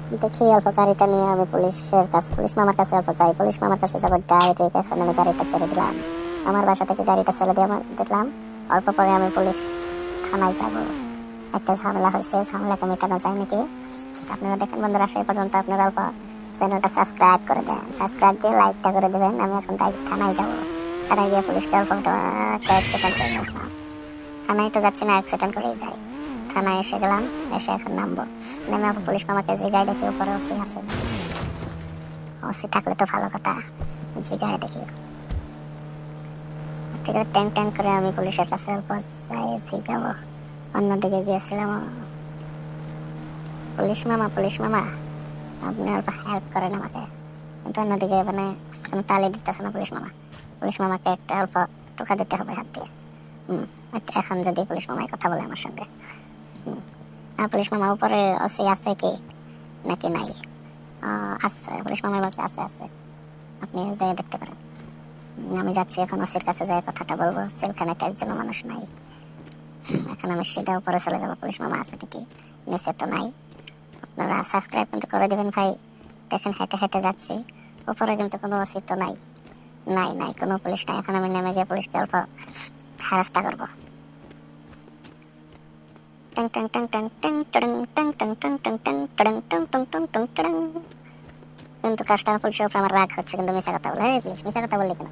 দেখি অল্প গাড়িটা নিয়ে আমি পুলিশ মামার কাছে অল্প যাই, পুলিশ মামার কাছে যাবো ডাইরেক্ট। এখন আমি গাড়িটা ছেড়ে দিলাম, আমার বাসা থেকে গাড়িটা ছেড়ে দিয়ে আমার দেখলাম অল্প পরে আমি পুলিশ থানায় যাব। একটা ঝামেলা হয়েছে, ঝামেলাকে মেটানো যায় নাকি? আপনারা দেখেন বন্ধুরা, সেই পর্যন্ত আপনারা অল্প চ্যানেলটা সাবস্ক্রাইব করে দেন, সাবস্ক্রাইব দিয়ে লাইকটা করে দেবেন। আমি এখন ডাইরেক্ট থানায় যাবো, থানায় গিয়ে পুলিশকে অল্প একটা অ্যাক্সিডেন্ট করে দেখলাম। থানায় তো যাচ্ছি না, অ্যাক্সিডেন্ট করেই যাই। থানায় এসে গেলাম, এসে এখন নামবো। নেমে আবার পুলিশ মামাকে জিগায় দেখি উপরে ওসি আছে। ওসি থাকলে তো ভালো কথা, জিগায় দেখি। ঠিক আছে, ট্যান ট্যান করে আমি পুলিশের কাছে অল্প যাই, জিগাবো। অন্যদিকে গিয়েছিলাম, পুলিশ মামা আপনি অল্প হেল্প করেন আমাকে। কিন্তু অন্যদিকে মানে কোনো তালি দিতেছে না পুলিশ মামা। পুলিশ মামাকে একটা অল্প টোকা দিতে হবে হাত দিয়ে। এখন যদি পুলিশ মামায় কথা বলে আমার সঙ্গে। পুলিশ মামা উপরে ওসি আছে কি নাকি নাই? আছে, পুলিশ মামা বলছে আছে আছে, আপনি যেয়ে দেখতে পারেন। আমি যাচ্ছি এখন ওসির কাছে, যাই কথাটা বলবো। সেলখানে তো একজন মানুষ নাই। এখন আমি সিধা উপরে চলে যাবো, পুলিশ মামা আছে নাকি, নিচে তো নাই। আপনারা সাবস্ক্রাইব কিন্তু করে দেবেন ভাই। দেখেন হেঁটে হেঁটে যাচ্ছি, উপরে কিন্তু কোনো ওসি তো নাই, নাই নাই কোনো পুলিশ নাই। এখন আমি নেমে গিয়ে পুলিশকে অল্প হেরাস্তা করবো। কিন্তু কাস্টমার পুলিশের উপরে আমার রাগ হচ্ছে, কিন্তু মিশা কথা বলে। এই পুলিশ মিশা কথা বললি কেন?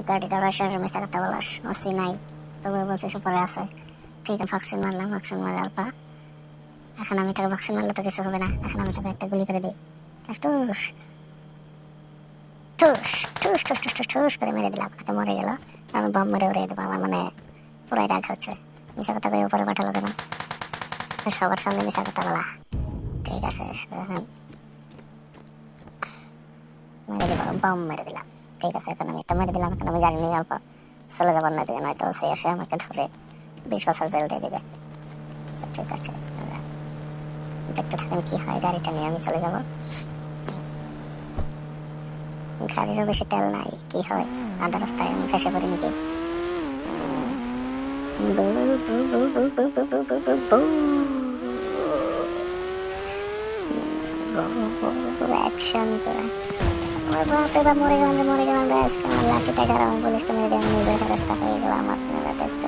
গাড়ি গাড়ি মিশা কথা বলাস, ওসি নাই তবে বলছিস উপরে আছে। ঠিক আছে, ভ্যাকসিন মারলাম, ভ্যাকসিন মারলে অল্পা। এখন আমি তাকে ভ্যাকসিন মারলে তো কিছু হবে না, এখন আমি তাকে একটা গুলি করে দিই। ঠুস ঠুস ঠুস ঠুস ঠুস ঠুস ঠুস করে মেরে দিলাম, তাকে মরে গেল। আমি বম মেরে উড়িয়ে দেবো। আমার মানে পুরাই রাগ হচ্ছে। মিশা কথা কয়ে উপরে পাঠালো কেন? সবার সামনে মিশা কথা বলা ঠিক আছে। মেরে দিলাম, বম মেরে দিলাম। ঠিক আছে, এখন আমি তো মেরে দিলাম। এখন আমি গাড়ি নিয়ে অল্প চলে যাবার না দিয়ে, নয়তো সে এসে আমাকে ধরে 20 বছর জেল দিয়ে দিবে। ঠিক আছে, দেখতে থাকেন কি হয়। গাড়িটা নিয়ে আমি চলে যাব। গাড়িরও বেশি তেল নাই, কি হয় আধা রাস্তায় আমি ফেসে পড়ি নাকি? অ্যাকশন করে বাপরে বাপ, মরে গেলাম রে, মরে গেলাম রে। আজকে আমার লাঠিটা খারাপ, পুলিশকে মেরে দিয়ে আমি নিজের রাস্তা হয়ে গেলাম। আপনারা দেখতে